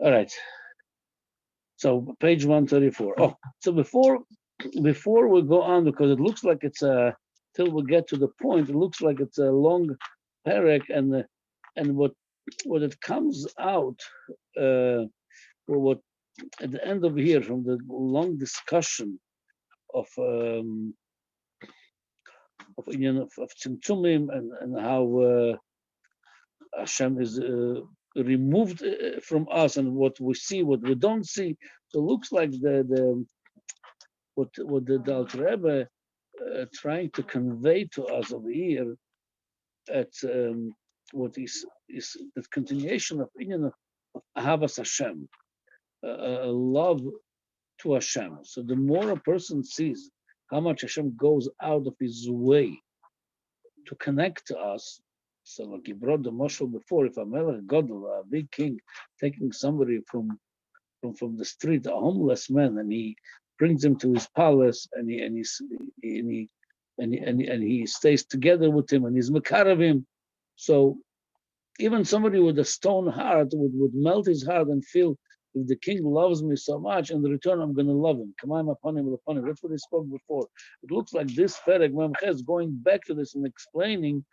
All right. So page 134. Oh, so before we go on, because it looks like it's a till we get to the point, it looks like it's a long parak, and what it comes out, or what at the end of here from the long discussion of of Tzimtzumim and how Hashem is removed from us, and what we see, what we don't see. So it looks like the what the Alter Rebbe trying to convey to us over here at what is the continuation of Ahavas Hashem, love to Hashem. So the more a person sees how much Hashem goes out of his way to connect to us. So like he brought the mashal before, if a melech gadol, a big king, taking somebody from the street, a homeless man, and he brings him to his palace, and he stays together with him, and he's mekarav him. So even somebody with a stone heart would melt his heart and feel, if the king loves me so much, in return I'm going to love him. Kamayim upon him, upon him. That's what he spoke before. It looks like this Perek Memches going back to this and explaining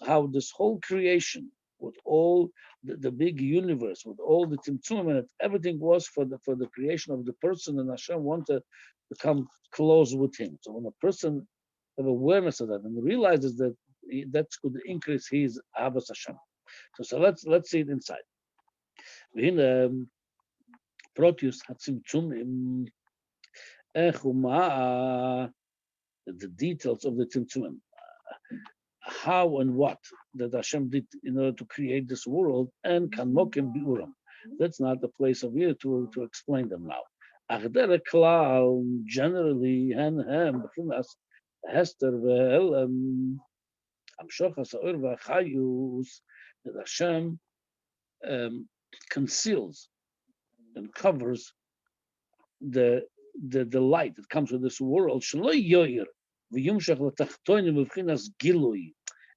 how this whole creation, with all the big universe, with all the tzimtzum, and everything was for the creation of the person, and Hashem wanted to come close with him. So when a person have awareness of that and realizes that could increase his Ahavas Hashem. So let's see it inside. Proteus hatzimtzumim echuma, the details of the tzimtzumim, how and what that Hashem did in order to create this world, and kanmokim biuram. That's not the place of here to explain them now. Achdere klal, generally, hen b'chinas hester ve'elem amshochas ha'or v'achayus, that Hashem conceals and covers the light that comes with this world.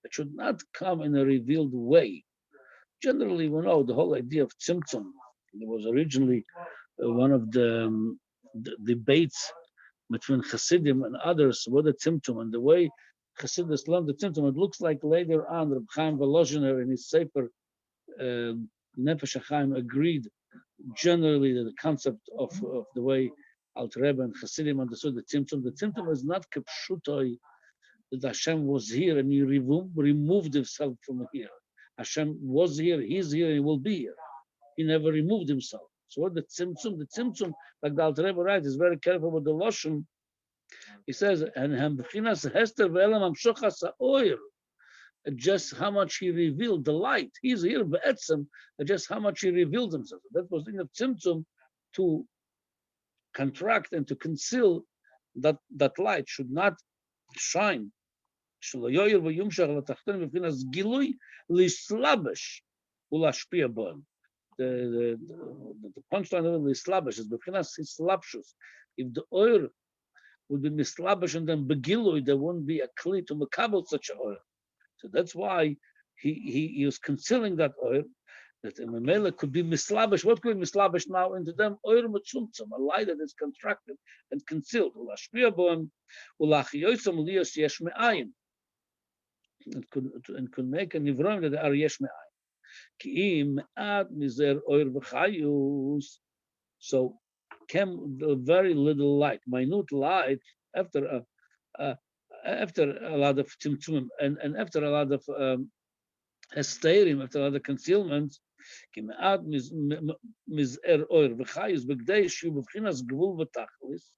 It should not come in a revealed way. Generally, we know the whole idea of tzimtzum. It was originally one of the debates between Hasidim and others, what the tzimtzum, and the way Hasidus learned the tzimtzum. It looks like later on, Reb Chaim Volozhiner in his Sefer Nefesh HaChaim agreed generally that the concept of the way Alter Rebbe and Hasidim understood the tzimtzum. The tzimtzum is not kepshutoi that Hashem was here and he removed himself from here. Hashem was here, he's here, and he will be here. He never removed himself. So what the tzimtzum, like the Alter Rebbe writes, is very careful with the lashon. He says, and b'chinas hester ve'elam amshochas ha'oir, just how much he revealed the light. He's here, be'etzem, just how much he revealed himself. That was in the tzimtzum, to contract and to conceal that light should not shine. The punchline of Lislabish is b'chinas hislapshus. If the oil would be mislabish and then begilui, there wouldn't be a kli to makabel such an oil. So that's why he was concealing that oil, that in Memela could be mislabish. What could be mislabish now into them? Oil mitzumtzum, a light that is contracted and concealed. It could make a nivroim that they are yesh me'ayin. Ki'im ad mizer oil v'chayus. So came the very little light, minute light, after a lot of tzimtzumim and after a lot of hesterim, after a lot of concealments, ki'ad mizer oir v'chayus b'gdei shu b'chinas gvul v'tachlis.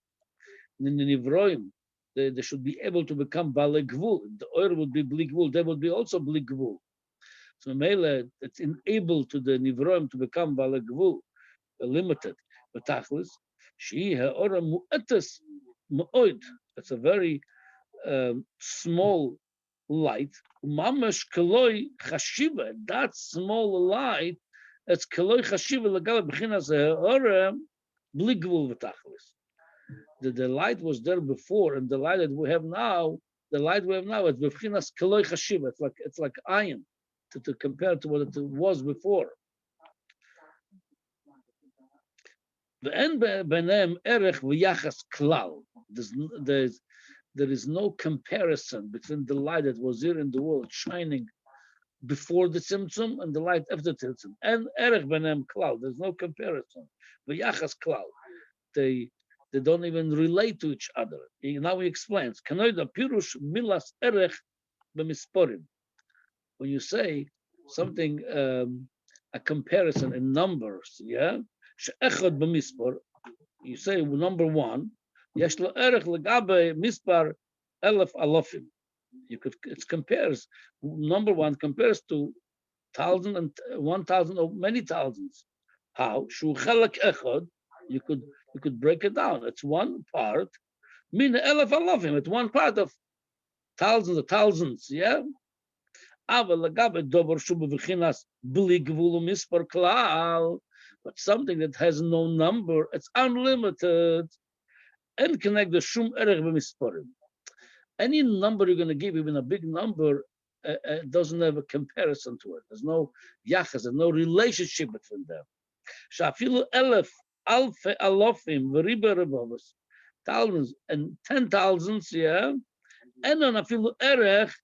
In the nivroim, they should be able to become bale gvul. The oir would be bli gvul. They would be also bli gvul. So Mele, it's enabled to the nivroim to become bale gvul, limited. V'tachlis, she ha'ora mu'etes mu'oid. It's a very small light. Mamash kaloi chashiva. That small light, it's kaloi chashiva legal b'chinas ha'ora bli gvul v'tachlis. The light was there before, and the light that we have now, it's b'chinas kaloi chashiva. It's like iron to compare to what it was before. There is no comparison between the light that was here in the world shining before the Tzimtzum and the light after the Tzimtzum. And Erech Benem Klal, there's no comparison. V'yachas Klal, they don't even relate to each other. Now he explains. Kanoida Pirush Milas Erech B'misporim. When you say something, a comparison in numbers, yeah? She'echad b'mispor, you say number one, yesh lo erech legabe mispar elef alofim. It compares, number one compares to 1,000 and 1,000 or many thousands. How? Shu chelak echad, you could break it down. It's one part, min elef alofim, it's one part of thousands of thousands, yeah? But something that has no number, it's unlimited, and connect the shum erech b'misporim. Any number you're going to give, even a big number, doesn't have a comparison to it. There's no yachas, there's no relationship between them. Shafilu elef alfe alofim v'riba rebovos, thousands and 10,000s, yeah, and on afilu erech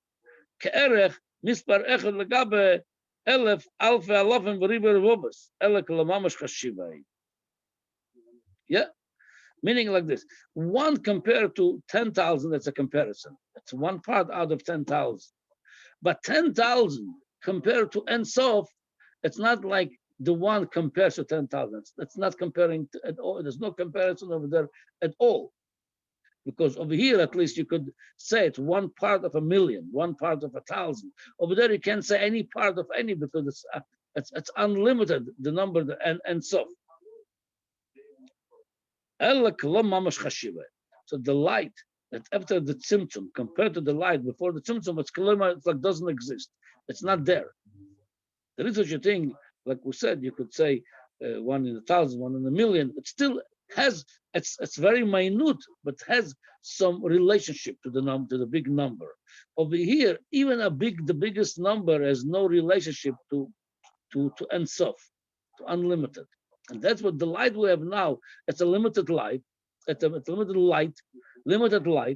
ke'erech mispar echad legabe elef alfe alofim v'riba rebovos elek lamamash chashivai. Yeah. Meaning like this, one compared to 10,000, that's a comparison. It's one part out of 10,000. But 10,000 compared to Ein Sof, it's not like the one compares to 10,000. It's not comparing at all. There's no comparison over there at all. Because over here, at least you could say it's one part of a million, one part of 1,000. Over there, you can't say any part of any because it's unlimited, the number, and so. So the light that after the tzimtzum compared to the light before the tzimtzum, it's like doesn't exist. It's not there. There is such a thing, like we said, you could say 1 in 1,000, 1 in a million. It still has, it's very minute, but has some relationship to the big number. Over here, even the biggest number has no relationship to Ein Sof, to unlimited. And that's what the light we have now. It's a limited light. It's a limited light,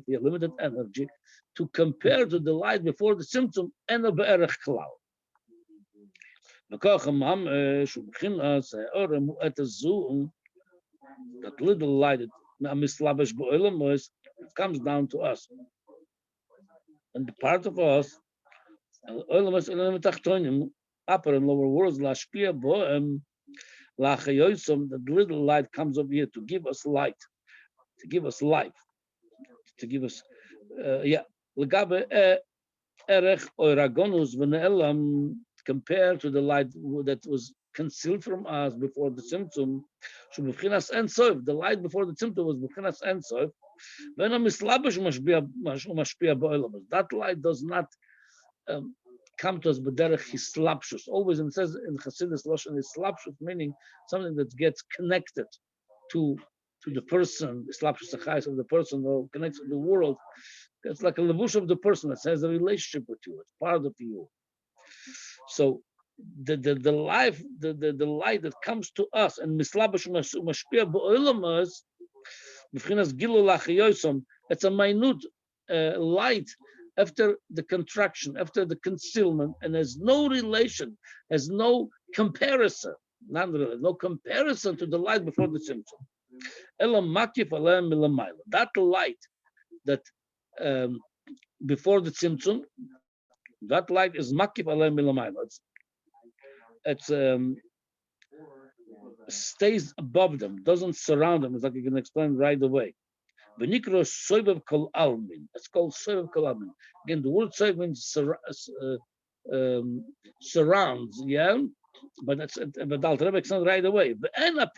yeah, limited energy, to compare to the light before the symptom and the be'erech klal. That little light, it comes down to us. And the part of us, upper and lower worlds, that little light comes over here to give us light, to give us life, to give us, compared to the light that was concealed from us before the symptom. The light before the symptom was b'chinas Ein Sof. That light does not come to us b'derech hislapshus. Always, and it says in Chassidus Lashon, hislapshus meaning something that gets connected to the person, hislapshus achayis of the person, or connects to the world. It's like a levush of the person that has a relationship with you. It's part of you. So the life, the light that comes to us and mislabash mashpia b'olam is b'chinas gilu lachayosom. It's a minute light after the contraction, after the concealment, and has no relation, has no comparison, no comparison to the light before the symptom. That light that before the symptom, that light is makif alem milamayla. It's stays above them, doesn't surround them. It's like you can explain right away. It's called soiv kol almin. Again, the word soiv means surrounds, yeah. But that's but the Alter Rebbe explains right away. It's not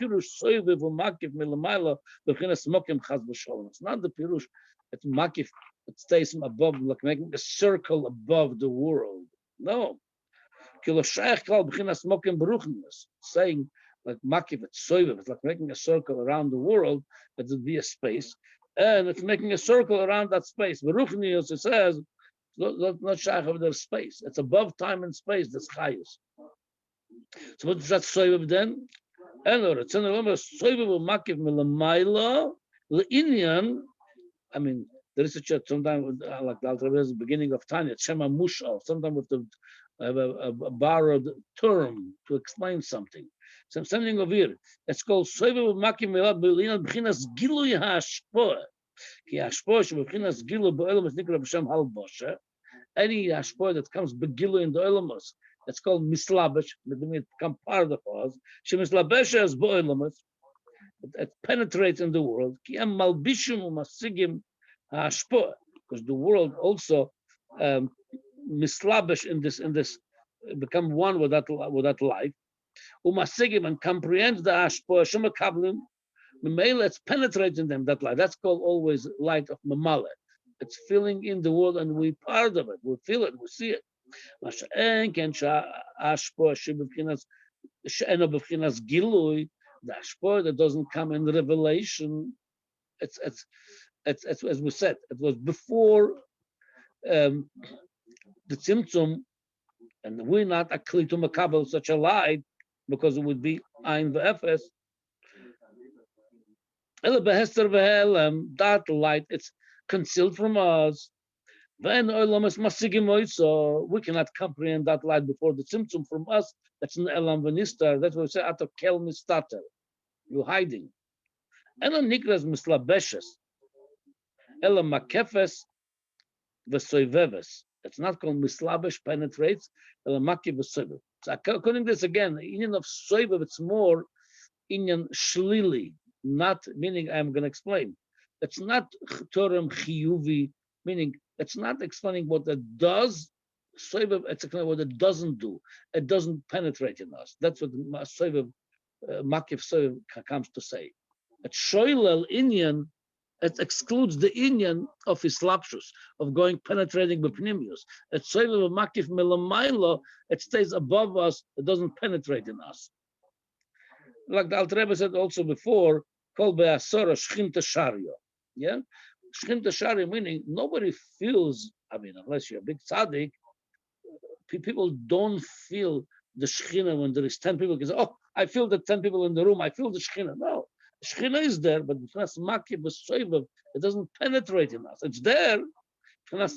the pirush. It's makif. It stays above, like making a circle above the world. No. Saying like makif, it's soiv. It's like making a circle around the world. That would be a space. And it's making a circle around that space. Beruchnius, it says, not shaykh of their space. It's above time and space. That's chayus. So what's that soiv then? Elor, it's an element of soivu makiv milamaila leinian. I mean, there is such a sometimes like the Alter Rebbe is the beginning of Tanya, Shema Mushal. Sometimes with the have a borrowed term to explain something. Something of here. It's called soivu makiv milamaila leinian b'chinas gilui hashpoah. Ki hashpoah sheb'chinas gilu b'olam is nikra b'shem halbosha. Any hashpoah that comes begilu in the olamos, it's called mislabesh. It become part of us. She mislabesha as boilamos. It penetrates in the world. Ki am malbishim umasigim hashpoah, because the world also mislabesh in this become one with that life. Umasigim and comprehends the hashpoah shemakablim. It's penetrating them that light. That's called always light of mamale. It's filling in the world, and we part of it. We feel it. We see it. The ashpoah that doesn't come in revelation. It's as we said. It was before the tzimtzum, and we're not a kli to makabel such a light because it would be ein v'efes. That light, it's concealed from us. When we cannot comprehend that light before the tzimtzum from us. That's an elam v'nistar. That's what we say. Ato kel mistater. You're hiding. Elam nikras mislabeshes. Elam makefes v'soiveves. It's not called mislabesh penetrates. Elam maki v'soivev. So according to this again, the union of soivev, it's more union shlili. Not meaning I'm going to explain. It's not terem chiyuvi, meaning it's not explaining what it does. Soivev, it's explaining what it doesn't do. It doesn't penetrate in us. That's what soivev, makif soivev comes to say. At shoylel inyan, it excludes the inyan of his lapsus, of going penetrating b'pnimius. At soivev makif melamailo, it stays above us. It doesn't penetrate in us. Like the Alter Rebbe said also before, called be'asora shchinta shario. Yeah, shchinta shario meaning nobody feels. I mean, unless you're a big tzaddik, people don't feel the shchina when there is 10 people. Because oh, I feel the 10 people in the room. I feel the shchina. No, the shchina is there, but it doesn't penetrate in us. It's there. Again,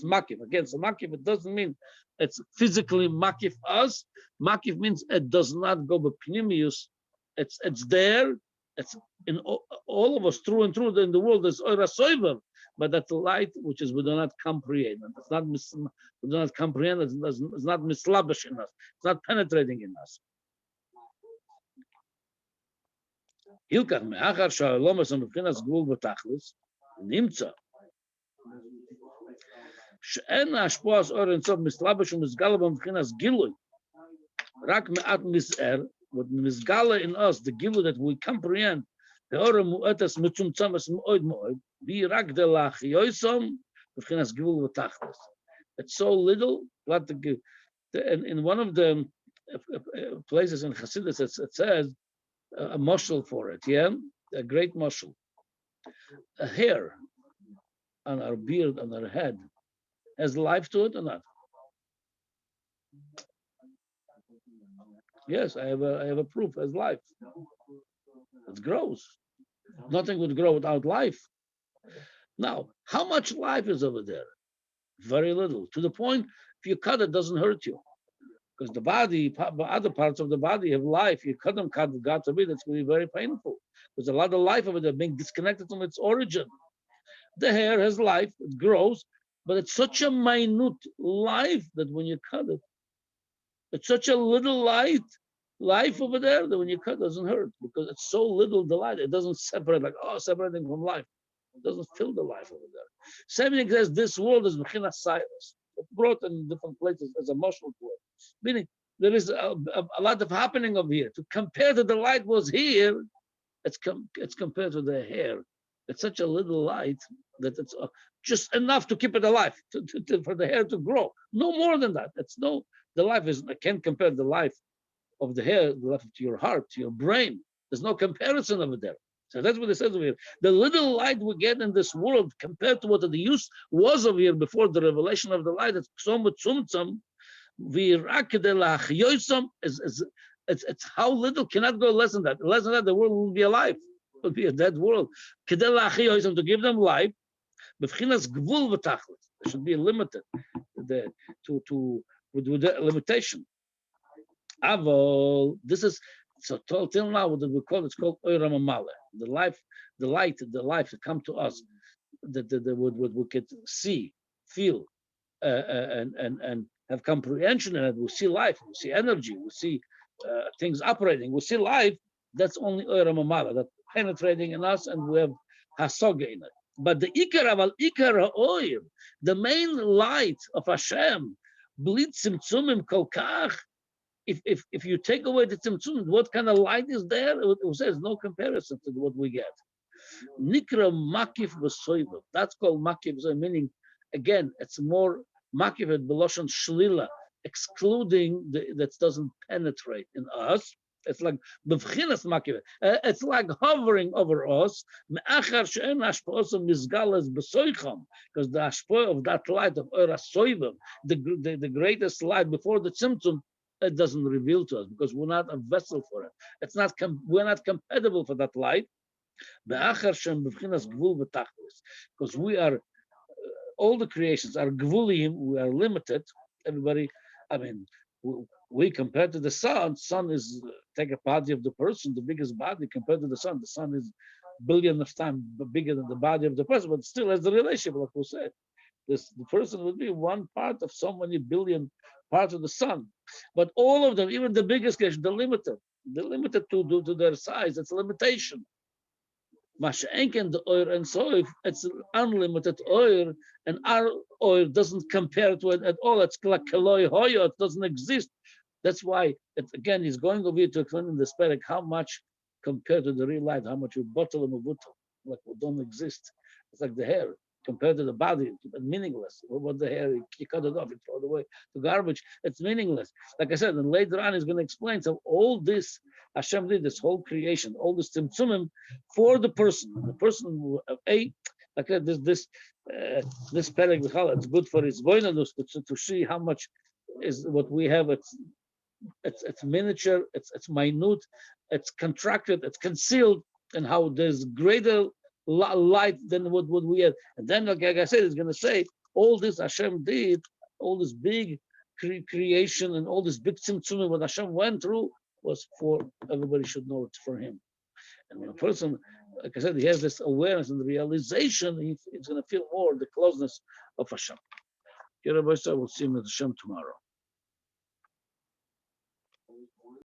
so makif, it doesn't mean it's physically makif us. Makif means it does not go b'pnimius. It's there. It's in all of us, through and through. In the world, there's oira soiver, but that light which is we do not comprehend. It's not we do not comprehend. It's not mislabish in us. It's not penetrating in us. Hilkach me'achar sha'alomas amibchinas gvul v'tachlis nimtza she'en hashpoas or in sof mislabish u'mizgala b'amibchinas gilui rak me'at mis'er. What misgala in us, the gilu that we comprehend, the ora mu'etas mitzumtzamas mu'oid mu'oid, bi rak de lachioisom, b'chinas givul v'tachlis. It's so little. What in one of the places in Chassidus, it says a mushal for it. Yeah, a great mushal. A hair on our beard, on our head, has life to it or not? Yes, I have a proof as life. It grows. Nothing would grow without life. Now, how much life is over there? Very little. To the point, if you cut it, doesn't hurt you. Because the body, other parts of the body have life. You cut them, God forbid, it's going to be very painful. There's a lot of life over there being disconnected from its origin. The hair has life, it grows, but it's such a minute life that when you cut it, it's such a little life over there that when you cut, it doesn't hurt because it's so little the light. It doesn't separate separating from life. It doesn't fill the life over there. Same thing as this world is Mechina Cyrus. It's brought in different places as a martial world. Meaning there is a lot of happening over here. To compare to the light was here, it's compared to the hair. It's such a little light that it's just enough to keep it alive, for the hair to grow. No more than that. The life is, I can't compare the life of the hair, the life to your heart, to your brain. There's no comparison over there. So that's what it says over here. The little light we get in this world compared to what the use was over here before the revelation of the light, it's so much tzumtzum, It's how little cannot go less than that. Less than that, the world will be alive. It will be a dead world. To give them life, b'fchinas gvul v'tachlis. There should be limited to with the limitation. Aval, this is so till now what we call it's called Oira Mamale. The life that come to us, the what we could see, feel, and have comprehension in it. We see life, we see energy, we see things operating, we see life. That's only Oira Mamala, that penetrating in us, and we have Hasoga in it. But the Ikar Oir, the main light of Hashem, Blitz Tzimtzumim Kolkach. If you take away the Tzimtzum, what kind of light is there? It says no comparison to what we get. Nikra Makif V'Soivav. That's called Makif, meaning, again, it's more Makif at Beloshon Shlila, excluding that doesn't penetrate in us. It's like bevchinas makif. It's like hovering over us. Because the ashpo of that light of Ora Soivam, the greatest light before the Tzimtzum, it doesn't reveal to us because we're not a vessel for it. It's not. We're not compatible for that light. Because we are, all the creations are gvulim. We are limited. Everybody. I mean, we compared to the sun. Sun is take a body of the person, the biggest body compared to the sun. The sun is billion of times bigger than the body of the person, but still has the relationship, like we said. The person would be one part of so many billion parts of the sun. But all of them, even the biggest creation, they're limited to their size. It's a limitation. Masha'enken the oil, and so if it's unlimited oil, and our oil doesn't compare to it at all. It's like kaloi hoyo, it doesn't exist. That's why again he's going over here to explain in the spirit how much compared to the real life, how much you bottle and bottle, like we don't exist. It's like the hair compared to the body, meaningless. What about the hair? You cut it off, you throw it away to garbage. It's meaningless. Like I said, and later on he's going to explain. So all this Hashem did, this whole creation, all this tzimtzumim for the person. The person, like this perek b'chala, it's good for his boinanus to see how much is what we have. It's miniature, it's minute, it's contracted, it's concealed, and how there's greater light than what we have. And then, like I said, he's going to say all this Hashem did, all this big creation and all this big tzimtzum, what Hashem went through was for everybody should know it's for him. And when a person, like I said, he has this awareness and the realization, he's going to feel more the closeness of Hashem. We'll see him at Hashem tomorrow.